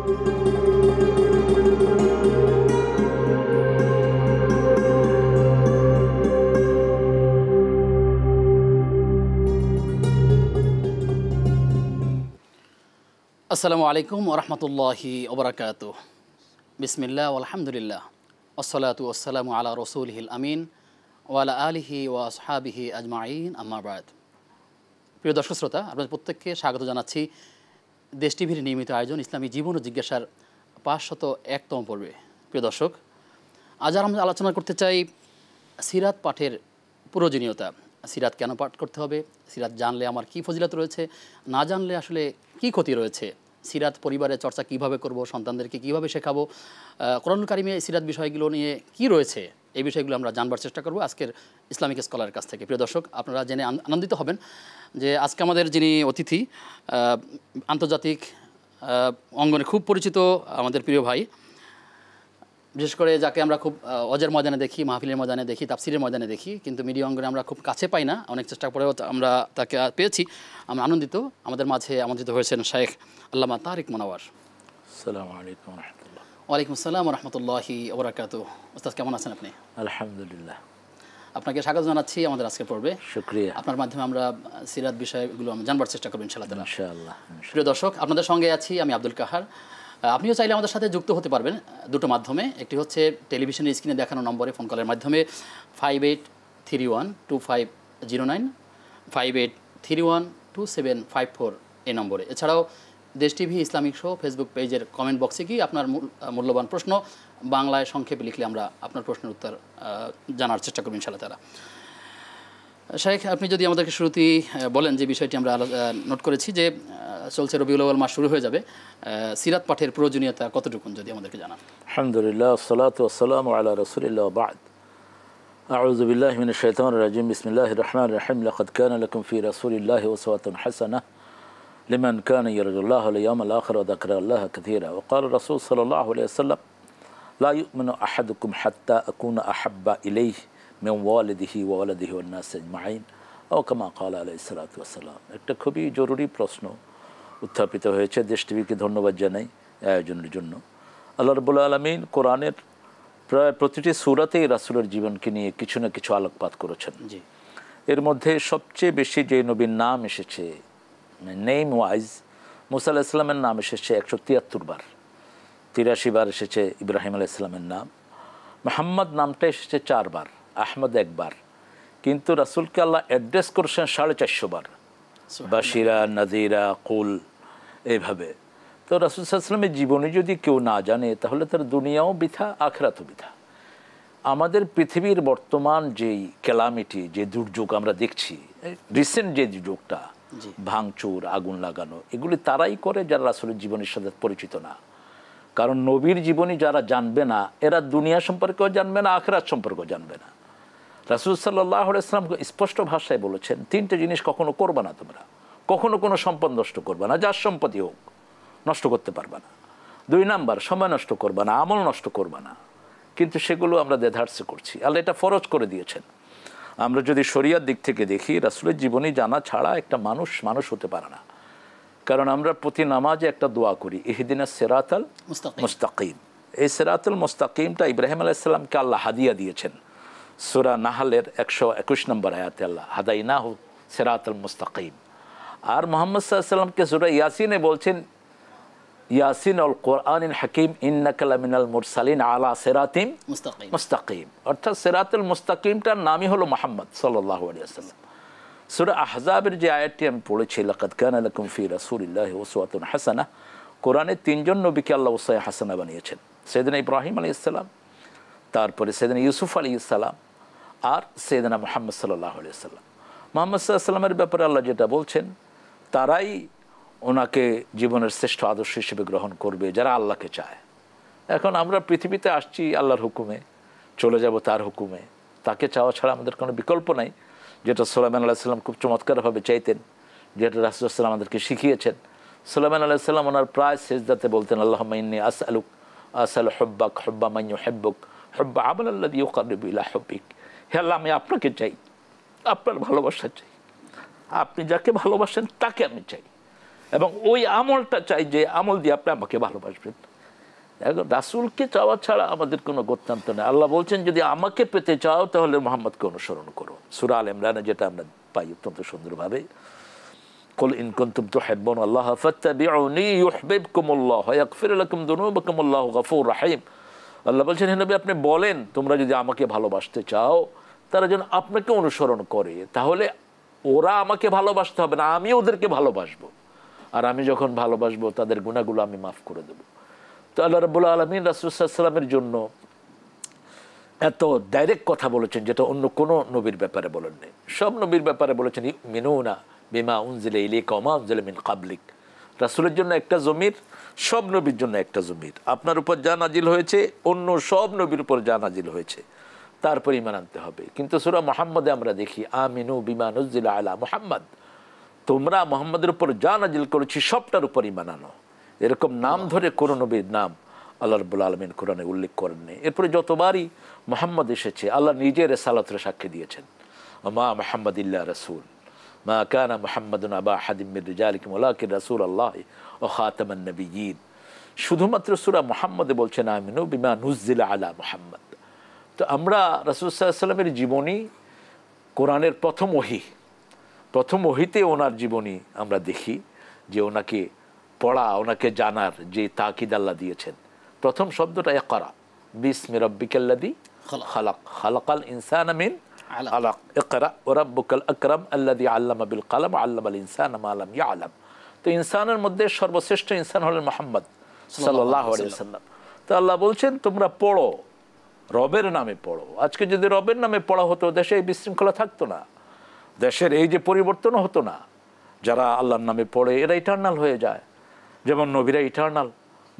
আসসালামু আলাইকুম ওয়া রাহমাতুল্লাহি ওয়া বারাকাতুহু। বিসমিল্লাহ আলহামদুলিল্লাহ ওয়াসসালাতু ওয়াসসালামু আলা রাসূলিহিল আমিন ওয়া আলা আলিহি ওয়া আসহাবিহি আজমাইন, আম্মা বাদ। প্রিয় দর্শক শ্রোতা, আপনাদের প্রত্যেককে স্বাগত জানাচ্ছি দেশ টিভির নিয়মিত আয়োজন ইসলামী জীবন ও জিজ্ঞাসার 501তম পর্বে। প্রিয় দর্শক, আজ আমরা আলোচনা করতে চাই সিরাত পাঠের প্রয়োজনীয়তা। সিরাত কেন পাঠ করতে হবে, সিরাত জানলে আমার কী ফজিলত রয়েছে, না জানলে আসলে কী ক্ষতি রয়েছে, সিরাত পরিবারের চর্চা কিভাবে করব, সন্তানদেরকে কিভাবে শেখাবো, কোরআনুল কারিমে সিরাত বিষয়গুলো নিয়ে কি রয়েছে, এই বিষয়গুলো আমরা জানবার চেষ্টা করব আজকের ইসলামিক স্কলারের কাছ থেকে। প্রিয় দর্শক, আপনারা জেনে আনন্দিত হবেন যে আজকে আমাদের যিনি অতিথি, আন্তর্জাতিক অঙ্গনে খুব পরিচিত আমাদের প্রিয় ভাই, বিশেষ করে যাকে আমরা খুব ওয়াজের ময়দানে দেখি, মাহফিলের ময়দানে দেখি, তাফসিরের ময়দানে দেখি, কিন্তু মিডিয়া অঙ্গনে আমরা খুব কাছে পাই না। অনেক চেষ্টা করেও আমরা তাকে পেয়েছি। আমরা আনন্দিত আমাদের মাঝে আমন্ত্রিত হয়েছেন শাইখ আল্লামা তারিক মুনাওয়ার। আসসালামু আলাইকুম ওয়া রাহমাতুল্লাহ। ওয়ালাইকুম আসসালাম ওয়া রাহমাতুল্লাহি ওয়া বারাকাতুহু। ওস্তাদ, কেমন আছেন আপনি? আলহামদুলিল্লাহ। আপনাকে স্বাগত জানাচ্ছি আমাদের আজকের পর্বে। শুকরিয়া। আপনার মাধ্যমে আমরা সিরাত বিষয়গুলো জানবার চেষ্টা করব ইনশাআল্লাহ। ইনশাআল্লাহ। প্রিয় দর্শক, আপনাদের সঙ্গে আছি আমি আব্দুল কাহার। আপনিও চাইলে আমাদের সাথে যুক্ত হতে পারবেন দুটো মাধ্যমে। একটি হচ্ছে টেলিভিশনের স্ক্রিনে দেখানো নম্বরে ফোন কলের মাধ্যমে 58312509, 58312754 এই নম্বরে। এছাড়াও দেশ টিভি ইসলামিক শো ফেসবুক পেজের কমেন্ট বক্সে গিয়ে আপনার মূল্যবান প্রশ্ন বাংলায় সংক্ষেপে লিখলে আমরা আপনার প্রশ্নের উত্তর জানার চেষ্টা করব ইনশাআল্লাহ তাআলা। শাইখ, আপনি যদি আমাদেরকে শুরুতেই বলেন যে বিষয়টি আমরা নোট করেছি যে চলছে রবিউল আউয়াল মাস শুরু হয়ে যাবে, সিরাত পাঠের প্রয়োজনীয়তা কতটুকু যদি আমাদেরকে জানান। আলহামদুলিল্লাহ, আসসালাতু ওয়াসসালামু আলা রাসূলিল্লাহ, বা'দ। আউযু বিল্লাহি মিনাশ শাইতানির রাজিম। বিসমিল্লাহির রহমানির রহিম। লাকাদ কানা লাকুম ফি রাসূলিল্লাহি উসওয়াতুন হাসানাহ লিমান কানা ইয়ারজুল্লাহ ওয়াল ইয়াওমাল আখির ওয়া যাকারাল্লাহ কাসীরা। ওয়া ক্বালা রাসূল সাল্লাল্লাহু আলাইহি ওয়াসাল্লাম লা ইউমিনু আহাদুকুম হাত্তা আকুনা আহাব্বা ইলাইহি মিন ওয়ালিদিহি ওয়া ওয়ালাদিহি ওয়ান নাস আজমাইন ও কামা ক্বালা আলাইহিস সালাতু ওয়াসসালাম। একটা খুবই জরুরি প্রশ্ন উত্থাপিত হয়েছে। দেশ টিভিকে ধন্যবাদ জানাই আয়োজনের জন্য। আল্লাহ রাব্বুল আলামিন কোরআনের প্রায় প্রতিটি সূরাতেই রাসূলের জীবনকে নিয়ে কিছু না কিছু আলোকপাত করেছেন। এর মধ্যে সবচেয়ে বেশি যে নবীর নাম এসেছে নেম ওয়াইজ, মুসা আলাইহিস সালামের নাম এসেছে 173 বার। 83 বার এসেছে ইব্রাহিম আলাইহিস সালামের নাম। মুহাম্মদ নামটা এসেছে 4 বার, আহমদ 1 বার। কিন্তু রাসূলকে আল্লাহ অ্যাড্রেস করেছেন 450 বার, বাশিরা, নাজিরা, কুল, এইভাবে। তো রাসূল সাল্লাল্লাহু আলাইহি ওয়াসাল্লামের জীবনী যদি কেউ না জানে তাহলে তার দুনিয়াও বৃথা, আখিরাতও বৃথা। আমাদের পৃথিবীর বর্তমান যেই ক্যালামিটি, যে দুর্যোগ আমরা দেখছি, রিসেন্ট যে দুর্যোগটা, ভাঙচুর, আগুন লাগানো, এগুলি তারাই করে যারা রাসূলের জীবনের সাথে পরিচিত না। কারণ নবীর জীবনী যারা জানবে না, এরা দুনিয়া সম্পর্কেও জানবে না, আখিরাত সম্পর্কেও জানবে না। রাসূল সাল্লাল্লাহু আলাইহি ওয়াসাল্লাম স্পষ্ট ভাষায় বলেছেন, 3টে জিনিস কখনো করবে না তোমরা। কখনো কোনো সম্পদ নষ্ট করবে না, যার সম্পত্তি হোক, নষ্ট করতে পারবে না। 2 নাম্বার, সময় নষ্ট করবে না, আমল নষ্ট করবে না। কিন্তু সেগুলো আমরা দেধারসে করছি। আল্লাহ এটা ফরজ করে দিয়েছেন। আমরা যদি শরিয়ার দিক থেকে দেখি, রাসূলের জীবনী জানা ছাড়া একটা মানুষ হতে পারে না। কারণ আমরা প্রতি নামাজে একটা দোয়া করি, ইহদিনাস সিরাতাল মুস্তাকিম। এই সিরাতুল মুস্তাকিমটা ইব্রাহিম আলাইহিস সালামকে আল্লাহ হাদিয়া দিয়েছেন। সূরা নাহলের 121 নম্বর আয়াতে আল্লাহ হাদাইনাহু সিরাতাল মুস্তাকিম। আর মুহাম্মদ সাল্লাল্লাহু আলাইহি ওয়াসাল্লামকে সূরা ইয়াসিনে বলছেন, ইয়াসিন আল কোরআনিল হাকিম ইন্নাকা লামিনাল মুরসালিন আলা সিরাতিম মুস্তাকিম। অর্থাৎ সিরাতুল মুস্তাকিমটার নামই হলো মুহাম্মদ সাল্লাল্লাহু আলাইহি ওয়াসাল্লাম। সূরা আহজাবের যে আয়াতটি আমি পড়েছি, লাকাদ কানা লাকুম ফি রাসূলিল্লাহি উসওয়াতুন হাসানাহ, কোরআনে 3 জন নবীকে আল্লাহ উসওয়া হাসানা বানিয়েছেন। সাইয়েদনা ইব্রাহিম আলাইহিস সালাম, তারপরে সাইয়েদনা ইউসুফ আলাইহিস সালাম, আর সাইয়েদনা মুহাম্মদ সাল্লাল্লাহু আলাইহি ওয়াসাল্লাম। মুহাম্মদ সাল্লাল্লাহু আলাইহি ওয়াসাল্লামের ব্যাপারে আল্লাহ যেটা বলছেন, তারাই ওনাকে জীবনের শ্রেষ্ঠ আদর্শ হিসেবে গ্রহণ করবে যারা আল্লাহকে চায়। এখন আমরা পৃথিবীতে আসছি আল্লাহর হুকুমে, চলে যাব তার হুকুমে। তাকে চাওয়া ছাড়া আমাদের কোনো বিকল্প নাই, যেটা সুলাইমান আলাইহিস সালাম খুব চমৎকারভাবে চাইতেন, যেটা রাসূল সাল্লাল্লাহু আলাইহি ওয়াসাল্লাম আমাদেরকে শিখিয়েছেন। সুলাইমান আলাইহিস সালাম ওনার প্রায় সিজদাতে বলতেন, আল্লাহুম্মা ইন্নী আসআলু হুব্বাক হুব্বা মান ইউহিব্বুক হুব্বা আমালাল্লাযী ইউকাররিবু ইলা হুব্বিক। হে আল্লাহ, আমি আপনাকে চাই, আপনার ভালোবাসা চাই, আপনি যাকে ভালোবাসেন তাকে আমি চাই। এবং ওই আমলটা চাই যে আমল দিয়ে আপনি আমাকে ভালোবাসবেন। এখন রাসূলকে চাওয়া ছাড়া আমাদের কোনো গত্যন্তর নেই। আল্লাহ বলছেন যদি আমাকে পেতে চাও তাহলে মুহাম্মদকে অনুসরণ করো। সূরা আল ইমরানে যেটা আমরা পাই অত্যন্ত সুন্দরভাবে, কুল ইন কুনতুম তুহিব্বুনা আল্লাহ ফাত্তাবিউনি ইউহিব্বুকুমুল্লাহ ওয়া ইয়াগফির লাকুম যুনুবাকুম আল্লাহু গফুর রহিম। আল্লাহ বলছেন, হে নবী আপনি বলেন তোমরা যদি আমাকে ভালোবাসতে চাও তারা যেন আপনাকে অনুসরণ করে, তাহলে ওরা আমাকে ভালোবাসতে হবে না, আমি ওদেরকে ভালোবাসবো, আর আমি যখন ভালোবাসবো তাদের গুনাহগুলো আমি মাফ করে দেবো। তো আল্লাহ রাব্বুল আলামিন রাসূল সাল্লাল্লাহু আলাইহি ওয়াসাল্লামের জন্য এত ডাইরেক্ট কথা বলেছেন যেটা অন্য কোনো নবীর ব্যাপারে বলেননি। সব নবীর ব্যাপারে বলেছেন ইউমিনুনা বিমা উনজিলা ইলাইকা ওয়া মা উনজিলা মিন ক্বাবলিক। রাসূলের জন্য একটা জমির, সব নবীর জন্য একটা জমির। আপনার উপর যা নাজিল হয়েছে অন্য সব নবীর উপর যা নাজিল হয়েছে তারপর ঈমান আনতে হবে। কিন্তু সূরা মুহাম্মদে আমরা দেখি আমিনু বিমা নুজিলা আলা মুহাম্মদ, তোমরা মুহাম্মদের উপর যা নাজিল করেছি সবটার উপর ঈমান আনো। এরকম নাম ধরে কোন নবীর নাম আল্লাহ রাব্বুল আলামিন কোরআনে উল্লেখ করেননি। এরপরে যতবারই মুহাম্মদ এসেছে আল্লাহ নিজের রিসালাতের সাক্ষী দিয়েছেন, মা মুহাম্মদ ইল্লা রাসূল মা কানা মুহাম্মাদুন আবা আহাদিম মির রিজালিকুম ওয়ালাকিন রাসূলুল্লাহি ওয়া খাতামান নবিয়্যিন। শুধুমাত্র সূরা মুহাম্মদে বলছেন আমিনু বিমা নুজিলা আলা মুহাম্মদ। তো আমরা রাসূল সাল্লাল্লাহু আলাইহি ওয়াসাল্লামের জীবনী কোরআনের প্রথম ওহীতে ওনার জীবনী আমরা দেখি যে ওনাকে পড়া, ওনাকে জানার যে তাকিদ আল্লাহ দিয়েছেন। প্রথম শব্দটা ইকরা বিসমি রাব্বিকাল্লাযী খালাক, খালাকাল ইনসানা মিন আলাক, ইকরা ওয়া রাব্বুকাল আকরাম আল্লাযী আল্লামা বিল কলম আল্লামাল ইনসানা মা লাম ইয়ালাম। তো ইনসানের মধ্যে সর্বশ্রেষ্ঠ ইনসান হলেন মুহাম্মদ সাল্লাল্লাহু আলাইহি ওয়াসাল্লাম। তো আল্লাহ বলছেন তোমরা পড়ো, রবের নামে পড়ো। আজকে যদি রবের নামে পড়া হতো দেশে এই বিশৃঙ্খলা থাকতো না, দেশের এই যে পরিবর্তনও হতো না। যারা আল্লাহর নামে পড়ে এরা ইটারনাল হয়ে যায়, যেমন নবীরা ইটারনাল,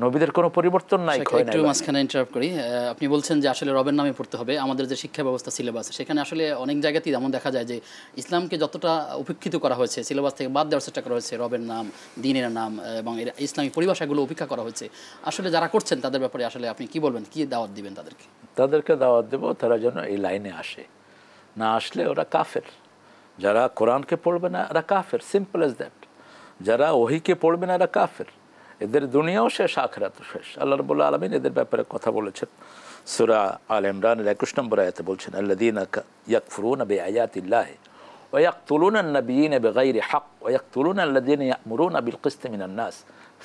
নবীদের কোনো পরিবর্তন নাই। একটু মাঝখানে ইন্টারাপ্ট করি। আপনি বলছেন যে আসলে রবের নামে পড়তে হবে। আমাদের যে শিক্ষা ব্যবস্থা সিলেবাস, সেখানে আসলে অনেক জায়গাতেই এমন দেখা যায় যে ইসলামকে যতটা উপেক্ষিত করা হয়েছে, সিলেবাস থেকে বাদ দেওয়ার চেষ্টা করা হয়েছে, রবের নাম, দ্বীনের নাম এবং ইসলামী পরিভাষাগুলো উপেক্ষা করা হয়েছে। আসলে যারা করছেন তাদের ব্যাপারে আসলে আপনি কি বলবেন, কি দাওয়াত দিবেন তাদেরকে? তাদেরকে দাওয়াত দেব তারা যেন এই লাইনে আসে, না আসলে ওরা কাফের। যারা কোরআনকে পড়বে না এরা কাফের, সিম্পল এজ দ্যাট। যারা ওহীকে পড়বে না এরা কাফের, এদের দুনিয়াও শেষ আখিরাতও শেষ। আল্লাহ রাব্বুল আলামিন এদের ব্যাপারে কথা বলেছেন সূরা আল ইমরানের 21 নম্বর আয়াতে বলছেন আল্লাযীনা ইয়াকফুরুনা বিআয়াতিল্লাহি ওয়া ইয়াকতুলুনা আন-নাবিয়্যিনা বিগাইরি হক ওয়া ইয়াকতুলুনা আল্লাযীনা ইয়া'মুরুনা বিল কিসতি মিনান নাস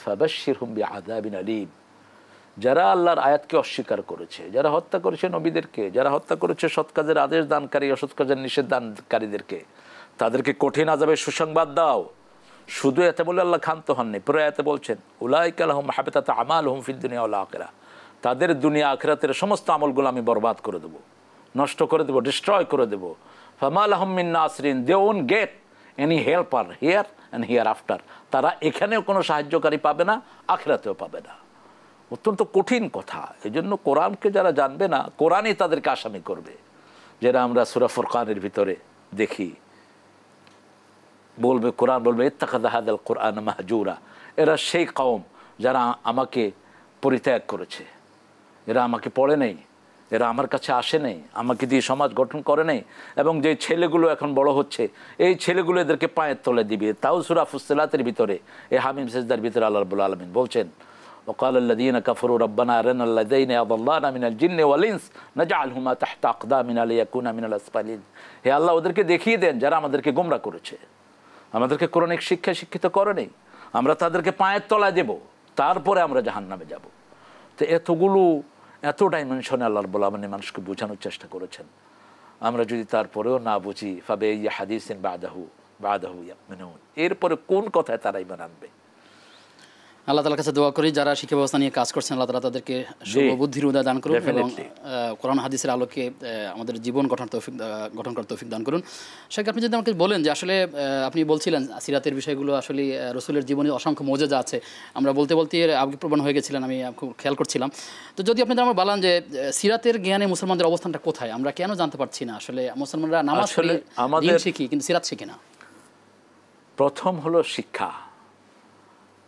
ফাবাশশিরহুম বিআযাবিন আলীম। যারা আল্লাহর আয়াতকে অস্বীকার করেছে, যারা হত্যা করেছে নবীদেরকে, যারা হত্যা করেছে সৎ কাজের আদেশ দানকারী অসৎ কাজের নিষেধ দানকারীদেরকে, তাদেরকে কঠিন আযাবের সুসংবাদ দাও। শুধু এতে বলে আল্লাহ ক্ষান্ত হননি, পুরো আয়াতে বলছেন উলাইকা লাহুম হাবিতাত আমালুহুম ফিদ দুনিয়া ওয়াল আখিরাহ, তাদের দুনিয়া আখিরাতের সমস্ত আমলগুলো আমি বরবাদ করে দেব, নষ্ট করে দেব, ডিস্ট্রয় করে দেব। ফামা লাহুম মিন নাসরিন, they won't get any helper here and hereafter. তারা এখানেও কোনো সাহায্যকারী পাবে না, আখিরাতেও পাবে না। অত্যন্ত কঠিন কথা। এই জন্য কোরআনকে যারা জানবে না, কোরআনই তাদেরকে আসামি করবে। যেটা আমরা সূরা ফুরকানের ভিতরে দেখি, বলবে কোরআন বলবে ইত্তাখাযা হাযাল কুরআন মাহজুরা। এরা সেই কওম যারা আমাকে পরিত্যাগ করেছে, এরা আমাকে পড়ে নেই, এরা আমার কাছে আসে নেই, আমাকে দিয়ে সমাজ গঠন করে নেই। এবং যে ছেলেগুলো এখন বড় হচ্ছে এই ছেলেগুলো এদেরকে পায়ের তলে দিবে। তাও সূরা ফুসসিলাতের ভিতরে এই হামিম সিজদার ভিতরে আল্লাহ রাব্বুল আলামিন বলছেন وقال الذين كفروا ربنا أرنا الذين أضلانا من الجن والإنس نجعلهما تحت أقدامنا ليكونا من الأسفلين। হে আল্লাহ ওদেরকে দেখিয়ে দেন যারা আমাদেরকে গোমরা করেছে, আমাদেরকে কোরআনিক শিক্ষায় শিক্ষিত করে নেই, আমরা তাদেরকে পায়ের তলায় দেব, তারপরে আমরা জাহান্নামে যাব। তো এত ডাইমেনশনে আল্লাহ রাব্বুল আলামিন মানুষকে বোঝানোর চেষ্টা করেছেন। আমরা যদি তারপরেও না বুঝি ফাবে ইয়া হাদিসিন বাদাহু ইয়ামিনুন, এরপরে কোন কথায় তারা ঈমান আনবে? আল্লাহ তাআলার কাছে দোয়া করি যারা শিক্ষা ব্যবস্থা নিয়ে কাজ করছেন আল্লাহ তাআলা তাদেরকে বুদ্ধির উদয় দান করুন এবং কোরআন হাদিসের আলোকে আমাদের জীবন গঠন করার তৌফিক দান করুন। শেখ, আপনি যদি আমাকে বলেন যে আসলে আপনি বলছিলেন সিরাতের বিষয়গুলো, আসলে রসুলের জীবনে অসংখ্য মজেজা আছে, আমরা বলতে আবেগপ্রবণ হয়ে গেছিলেন, আমি খুব খেয়াল করছিলাম। তো যদি আপনি আমার বলেন যে সিরাতের জ্ঞানে মুসলমানদের অবস্থানটা কোথায়, আমরা কেন জানতে পারছি না? আসলে মুসলমানরা নামাজ পড়ি, দ্বীন শিখি, কিন্তু সিরাত শিখি না। প্রথম হলো শিক্ষা।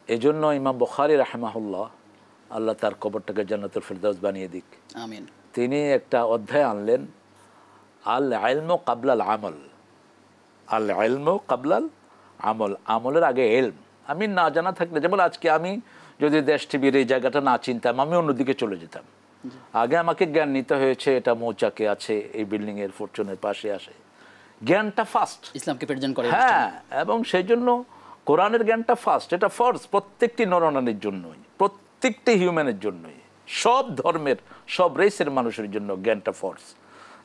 এজন্য ইমাম বুখারী রাহিমাহুল্লাহ, আল্লাহ তার কবরটাকে জান্নাতুল ফিরদাউস বানিয়ে দিক, আমিন, তিনি একটা অধ্যায় আনলেন আল ইলমু কাবলাল আমল। আল ইলমু কাবলাল আমল, আমলের আগে ইলম। আমি না জানা থাকলে, যেমন আজকে আমি যদি দেশ টিভির এই জায়গাটা না চিনতাম, আমি অন্যদিকে চলে যেতাম। আগে আমাকে জ্ঞান নিতে হয়েছে এটা মৌচাকে আছে, এই বিল্ডিং এর ফরচুনের পাশে আসে, জ্ঞানটা ফার্স্ট, ইসলামকে প্রেজেন্ট করে। হ্যাঁ, এবং সেই জন্য কোরআনের জ্ঞানটা ফার্স্ট, এটা ফর্স প্রত্যেকটি নরনারীর জন্যই, প্রত্যেকটি হিউম্যানের জন্যই, সব ধর্মের সব রেসের মানুষের জন্য জ্ঞানটা ফর্স।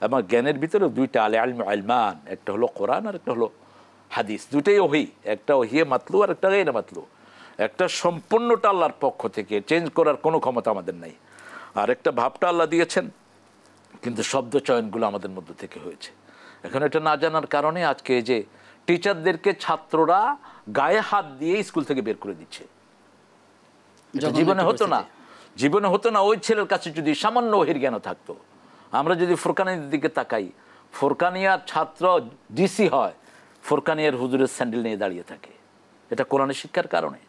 এবং জ্ঞানের ভিতরে দুইটা আলমান, একটা হলো কোরআন আর একটা হলো হাদিস, দুইটাই ওহি, একটা ওহিয়ে মাতলু আর একটা গায়রে মাতলু। একটা সম্পূর্ণটা আল্লাহর পক্ষ থেকে, চেঞ্জ করার কোনো ক্ষমতা আমাদের নাই। আর একটা ভাবটা আল্লাহ দিয়েছেন, কিন্তু শব্দ চয়নগুলো আমাদের মধ্য থেকে হয়েছে। এখন এটা না জানার কারণে আজকে যে টিচারদেরকে ছাত্ররা গায়ে হাত দিয়ে স্কুল থেকে বের করে দিচ্ছে। জীবনে হতো না, জীবনে হতো না। ওই ছেলের কাছে যদি সামান্য ওহির জ্ঞান থাকতো, আমরা যদি ফোরকানিয়ার দিকে তাকাই, ফোরকানিয়ার ছাত্র ডিসি হয়, ফোরকানিয়ার হুজুরের স্যান্ডেল নিয়ে দাঁড়িয়ে থাকে। এটা কোরআনের শিক্ষার কারণে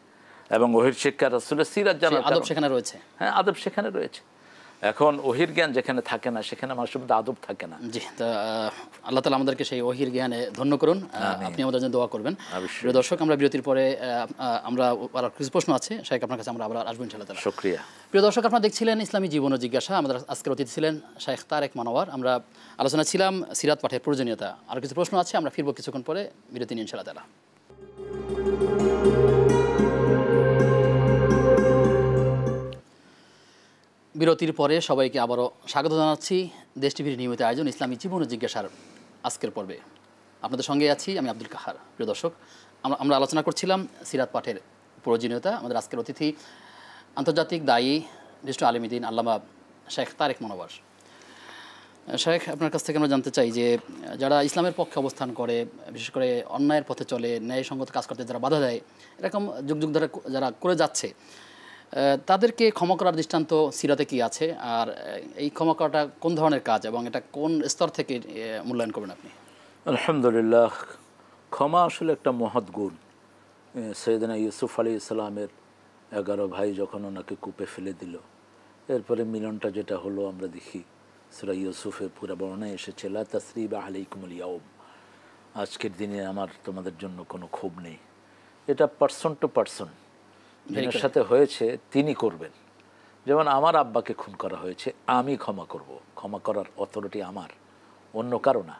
এবং ওহির শিক্ষা, রাসূলের সিরাত জানার আদব সেখানে রয়েছে। হ্যাঁ, আদব সেখানে রয়েছে। এখন ওহির জ্ঞান যেখানে থাকে না, সেখানে মানুষের মধ্যে আদব থাকে না। জি, তা আল্লাহ তাআলা আমাদেরকে সেই ওহির জ্ঞানে ধন্য করুন। আপনি আমাদের জন্য দোয়া করবেন। প্রিয় দর্শক, আমরা বিরতির পরে আমরা আর কিছু প্রশ্ন আছে, শাইখ আপনার কাছে আমরা আবার আসবো ইনশাআল্লাহ তাআলা। শুকরিয়া। প্রিয় দর্শক, আপনারা দেখছিলেন ইসলামী জীবন ও জিজ্ঞাসা। আমাদের আজকের অতিথি ছিলেন শাইখ তারেক মনোয়ার। আমরা আলোচনা ছিলাম সিরাত পাঠের প্রয়োজনীয়তা। আর কিছু প্রশ্ন আছে, আমরা ফিরবো কিছুক্ষণ পরে, বিরতি নিয়ে ইনশাআল্লাহ তাআলা। বিরতির পরে সবাইকে আবারও স্বাগত জানাচ্ছি দেশ টিভির নিয়মিত আয়োজন ইসলামী জীবন ও জিজ্ঞাসার আজকের পর্বে। আপনাদের সঙ্গে আছি আমি আব্দুল কাহার। প্রিয় দর্শক, আমরা আলোচনা করছিলাম সিরাত পাঠের প্রয়োজনীয়তা। আমাদের আজকের অতিথি আন্তর্জাতিক দায়ী, বিশিষ্ট আলিমুদ্দিন আল্লামা শাইখ তারেক মনোয়ার। শাইখ, আপনার কাছ থেকে আমরা জানতে চাই যে যারা ইসলামের পক্ষে অবস্থান করে, বিশেষ করে অন্যায়ের পথে চলে, ন্যায়সঙ্গত কাজ করতে যারা বাধা দেয়, এরকম যুগ যুগ ধরে যারা করে যাচ্ছে, তাদেরকে ক্ষমা করার দৃষ্টান্ত সিরাতে কি আছে? আর এই ক্ষমা করাটা কোন ধরনের কাজ এবং এটা কোন স্তর থেকে মূল্যায়ন করবেন আপনি? আলহামদুলিল্লাহ, ক্ষমা আসলে একটা মহৎ গুণ। সৈয়দনা ইউসুফ আলাইহিস সালামের 11 ভাই যখন ওনাকে কূপে ফেলে দিল, এরপরে মিলনটা যেটা হলো আমরা দেখি সূরা ইউসুফে পুরো বর্ণনায় এসেছে, লা তাসরিবা আলাইকুমুল ইয়াউম, আজকের দিনে আমার তোমাদের জন্য কোনো ক্ষোভ নেই। এটা পারসন টু পারসন, যার সাথে হয়েছে তিনি করবেন। যেমন আমার আব্বাকে খুন করা হয়েছে, আমি ক্ষমা করব, ক্ষমা করার অথরিটি আমার, অন্য কারো না।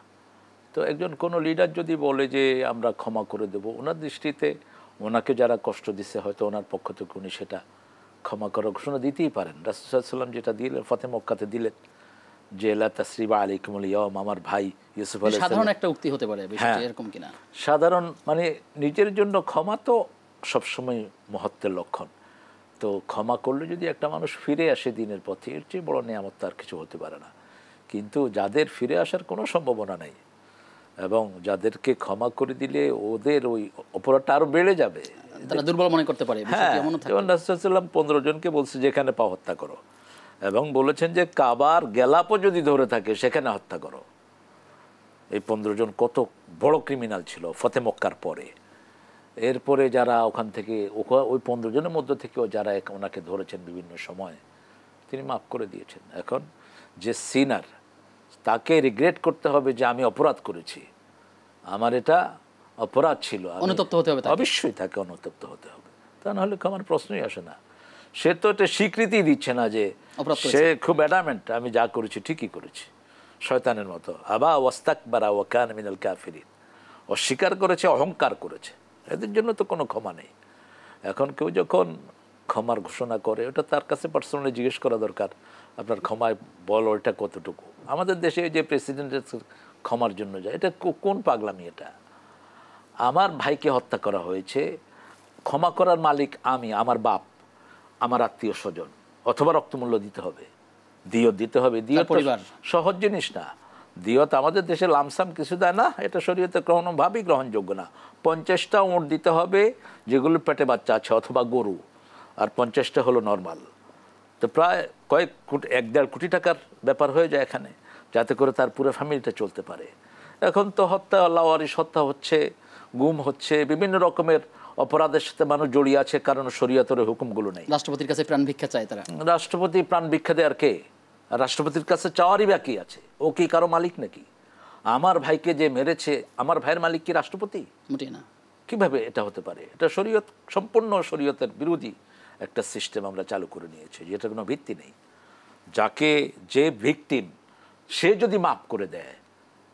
তো একজন কোনো লিডার যদি বলে যে আমরা ক্ষমা করে দেব, ওনার দৃষ্টিতে ওনাকে যারা কষ্ট দিচ্ছে হয়তো ওনার পক্ষ থেকে উনি সেটা ক্ষমা করার ঘোষণা দিতেই পারেন। রাসূল সাল্লাল্লাহু আলাইহি ওয়াসাল্লাম যেটা দিলেন ফতে মক্কাতে দিলেন যে লা তাসরিবা আলাইকুমুল ইয়াউম, আমার ভাই ইউসুফ আলাইহিস সালাম। সাধারণ একটা উক্তি হতে পারে, বিষয়টা এরকম কিনা? সাধারণ মানে নিজের জন্য ক্ষমা তো সবসময় মহত্বের লক্ষণ। তো ক্ষমা করলে যদি একটা মানুষ ফিরে আসে দিনের পথে, এর চেয়ে বড় নিয়ামত তার কিছু হতে পারে না। কিন্তু যাদের ফিরে আসার কোনো সম্ভাবনা নেই এবং যাদেরকে ক্ষমা করে দিলে ওদের ওই অপরাধটা আরো বেড়ে যাবে, তারা দুর্বল মনে করতে পারে। যেমন রাসূল সাল্লাল্লাহু আলাইহি ওয়াসাল্লাম 15 জনকে বলছে যেখানে পাও হত্যা করো, এবং বলেছেন যে কাবার গেলাপও যদি ধরে থাকে সেখানে হত্যা করো। এই 15 জন কত বড় ক্রিমিনাল ছিল ফতে মক্কার পরে। এরপরে যারা ওখান থেকে ওই 15 জনের মধ্যে থেকেও যারা ওনাকে ধরেছেন বিভিন্ন সময়, তিনি মাফ করে দিয়েছেন। এখন যে সিনার, তাকে রিগ্রেট করতে হবে যে আমি অপরাধ করেছি, আমার এটা অপরাধ ছিল, অনুতপ্ত হতে হবে, অবশ্যই তাকে অনুতপ্ত হতে হবে। তা নাহলে ক্ষমার প্রশ্নই আসে না। সে তো এটা স্বীকৃতি দিচ্ছে না যে সে খুব অ্যাডামেন্ট, আমি যা করেছি ঠিকই করেছি, শয়তানের মতো। আবা ওয়াস্তাকবারা ওয়া কানা মিনাল কাফিরিন, অস্বীকার করেছে, অহংকার করেছে, এদের জন্য তো কোনো ক্ষমা নেই। এখন কেউ যখন ক্ষমার ঘোষণা করে, ওটা তার কাছে পার্সোনালি জিজ্ঞেস করা দরকার, আপনার ক্ষমায় বল ওইটা কতটুকু। আমাদের দেশে যে প্রেসিডেন্টের ক্ষমার জন্য যায়, এটা কোন পাগলামি? এটা আমার ভাইকে হত্যা করা হয়েছে, ক্ষমা করার মালিক আমি, আমার বাপ, আমার আত্মীয় স্বজন, অথবা রক্তমূল্য দিতে হবে, দিয়ত দিতে হবে। দিয়ত সহজ জিনিস না। দিয়ত আমাদের দেশে লামসাম কিছু দেয় না, এটা শরীয়তে কোনোভাবেই গ্রহণযোগ্য না। 50টা উট দিতে হবে যেগুলো পেটে বাচ্চা আছে, অথবা গরু, আর 50টা হলো নর্মাল। তো প্রায় কয়েক কোটি, 1-1.5 কোটি টাকার ব্যাপার হয়ে যায় এখানে, যাতে করে তার পুরো ফ্যামিলিটা চলতে পারে। এখন তো হত্যা, লাওয়ারিশ হত্যা হচ্ছে, গুম হচ্ছে, বিভিন্ন রকমের অপরাধের সাথে মানুষ জড়িয়ে আছে, কারণ শরীয়তের হুকুমগুলো নেই। রাষ্ট্রপতির কাছে প্রাণ ভিক্ষা চায় তারা। রাষ্ট্রপতি প্রাণ ভিক্ষা দেয় আর কে? রাষ্ট্রপতির কাছে চাওয়ারই বা কি আছে? ও কি কারো মালিক নাকি? আমার ভাইকে যে মেরেছে, আমার ভাইয়ের মালিক কি রাষ্ট্রপতি? মোটেই না। কিভাবে এটা হতে পারে? এটা শরীয়ত, সম্পূর্ণ শরীয়তের বিরোধী একটা সিস্টেম আমরা চালু করে নিয়েছি, যেটা কোনো ভিত্তি নেই। যাকে, যে ভিকটিম, সে যদি মাফ করে দেয়,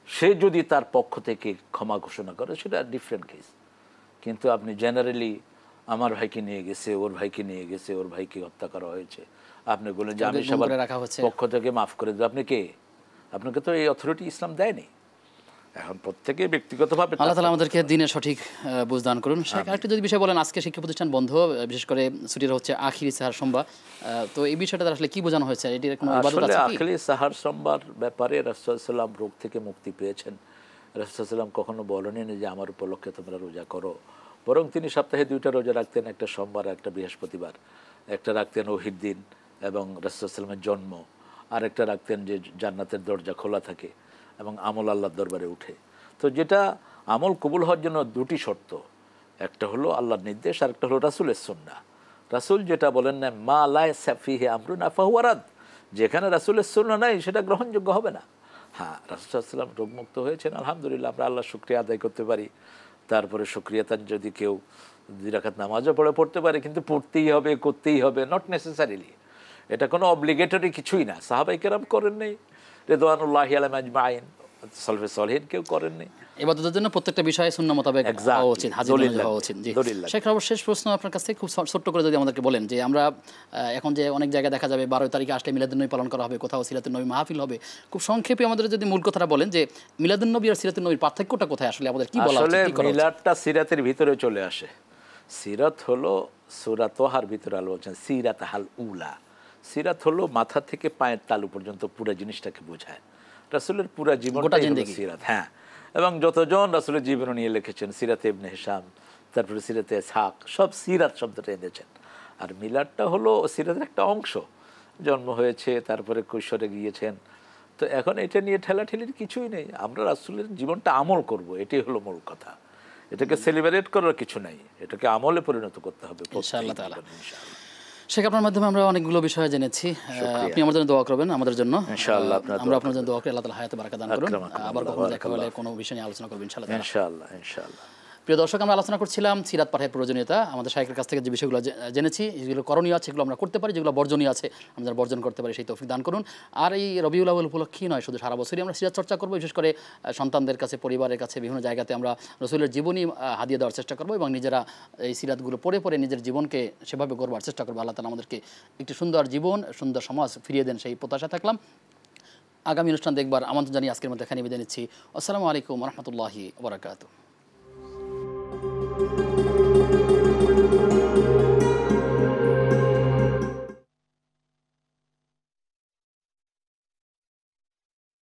সে যদি তার পক্ষ থেকে ক্ষমা ঘোষণা করে, সেটা ডিফারেন্ট কেস। কিন্তু আপনি জেনারেলি আমার ভাইকে নিয়ে গেছে, ওর ভাইকে নিয়ে গেছে, ওর ভাইকে হত্যা করা হয়েছে, আপনি বললেন যে আমি সবার পক্ষ থেকে মাফ করে দেব। আপনি কে? আপনাকে তো এই অথরিটি ইসলাম দেয়নি। এখন প্রত্যেকে ব্যক্তিগতভাবে, আল্লাহ তাআলা আমাদেরকে দিনের সঠিক বুঝদান করুন। আরেকটা যদি বিষয় বলেন, আজকে শিক্ষা প্রতিষ্ঠান বন্ধ, বিশেষ করে ছুটির হচ্ছে আখিরি সাহার সোমবার, তো এই বিষয়টা আসলে কি বোঝানো হয়েছে? এটির কোনো ইবাদত আছে কি? আখিরি সাহার সোমবার ব্যাপারে রাসূল সাল্লাল্লাহু আলাইহি ওয়াসাল্লাম রোগ থেকে মুক্তি পেয়েছেন। রাসূল সাল্লাল্লাহু আলাইহি ওয়াসাল্লাম কখনো বলেননি যে আমার উপলক্ষে তোমরা রোজা করো, বরং তিনি সপ্তাহে 2টা রোজা রাখতেন, একটা সোমবার, একটা বৃহস্পতিবার। একটা রাখতেন ওহিদ দিন এবং রাসূল সাল্লাল্লাহু আলাইহি ওয়াসাল্লামের জন্ম, আর একটা রাখতেন যে জান্নাতের দরজা খোলা থাকে এবং আমল আল্লাহর দরবারে উঠে। তো যেটা আমল কবুল হওয়ার জন্য 2টি শর্ত, একটা হলো আল্লাহর নির্দেশ, আর একটা হলো রাসূলের সুন্নাহ। রাসূল যেটা বলেন না, মা লা ইয়াসফিহি আমরুনা ফাহুয়া রাদ, যেখানে রাসূলের সুন্নাহ নাই সেটা গ্রহণযোগ্য হবে না। হ্যাঁ, রাসূল সাল্লাল্লাহু আলাইহি ওয়াসাল্লাম রোগমুক্ত হয়েছেন, আলহামদুলিল্লাহ, আমরা আল্লাহর শুকরিয়া আদায় করতে পারি। তারপরে শুকরিয়াতান যদি কেউ 2 রাকাত নামাজও পড়তে পারে, কিন্তু পড়তেই হবে, করতেই হবে, নট নেসেসারিলি। এটা কোনো অব্লিগেটরি কিছুই না। সাহাবায়ে কেরাম করেন নাই, রিদওয়ানুল্লাহি আলাইহিম আজমাইন, সালফে সালেহিন কেউ করেননি। ইবাদতের জন্য প্রত্যেকটা বিষয়ে সুন্নাহ মোতাবেক হওয়া উচিত, হাজির হওয়া উচিত। জি শেখ রাবুল, শেষ প্রশ্ন আপনার কাছে, খুব ছোট্ট করে যদি আমাদেরকে বলেন যে আমরা এখন যে অনেক জায়গায় দেখা যাবে 12 তারিখে আসলে মিলাদুন্নবী পালন করা হবে, কোথাও সিরাতুন নবী মাহফিল হবে, খুব সংক্ষেপে আমাদের যদি মূল কথাটা বলেন যে মিলাদুন্নবী আর সিরাতুন নবীর পার্থক্যটা কোথায়, আসলে আমাদের কি বলা উচিত? আসলে মিলাদটা সিরাতের ভিতরে চলে আসে। সিরাত হলো সূরা তোহার ভিতরে আল্লাহ বলছেন সিরাতাহাল উলা। সিরাত হলো মাথা থেকে পায়ের তালু পর্যন্ত পুরো জিনিসটাকে বোঝায়। রাসূলের পুরো জীবনটাই হলো সিরাত। হ্যাঁ, এবং যতজন রাসূলের জীবন নিয়ে লিখেছেন, সিরাতে ইবনে হিশাম, তারপরে সিরাতে ইসহাক, সব সিরাত শব্দটা এনেছেন। আর মিলাদটা হলো সিরাতের একটা অংশ। জন্ম হয়েছে, তারপরে কৈশোরে গিয়েছেন, তো এখন এটা নিয়ে ঠেলাঠেলির কিছুই নেই। আমরা রাসূলের জীবনটা আমল করব, এটাই হলো মূল কথা। এটাকে সেলিব্রেট করার কিছু নাই, এটাকে আমলে পরিণত করতে হবে ইনশাআল্লাহ তাআলা। শেখ, আপনার মাধ্যমে আমরা অনেকগুলো বিষয় জেনেছি। আপনি আমাদের জন্য দোয়া করবেন, আমাদের জন্য ইনশাআল্লাহ। আমরা আপনার জন্য দোয়া করি, আল্লাহ তাআলা হায়াতে বারাকা দান করুন। আবার কখনো দেখা হলে কোনো বিষয় নিয়ে আলোচনা করব ইনশাআল্লাহ। ইনশাআল্লাহ, ইনশাআল্লাহ। প্রিয় দর্শক, আমরা আলোচনা করছিলাম সিরাত পাঠের প্রয়োজনীয়তা। আমাদের শাইখের কাছ থেকে যে বিষয়গুলো জেনেছি, যেগুলো করণীয় আছে সেগুলো আমরা করতে পারি, যেগুলো বর্জনীয় আছে আমরা বর্জন করতে পারি, সেই তৌফিক দান করুন। আর এই রবিউল আউয়াল উপলক্ষেই নয়, শুধু সারা বছরই আমরা সিরাত চর্চা করব। বিশেষ করে সন্তানদের কাছে, পরিবারের কাছে, বিভিন্ন জায়গাতে আমরা রাসূলের জীবনী হাদিয়া দেওয়ার চেষ্টা করব এবং নিজেরা এই সিরাতগুলো পড়ে পড়ে নিজের জীবনকে সেভাবে গড়বার চেষ্টা করবো। আল্লাহ তাআলা আমাদেরকে একটি সুন্দর জীবন, সুন্দর সমাজ ফিরিয়ে দেন, সেই প্রত্যাশা থাকলাম। আগামী অনুষ্ঠান দেখবার আমন্ত্রণ জানিয়ে আজকের মধ্যে এখানে বিদায় নিচ্ছি। আসসালামু আলাইকুম ওয়া রাহমাতুল্লাহি ওয়া বারাকাতুহু।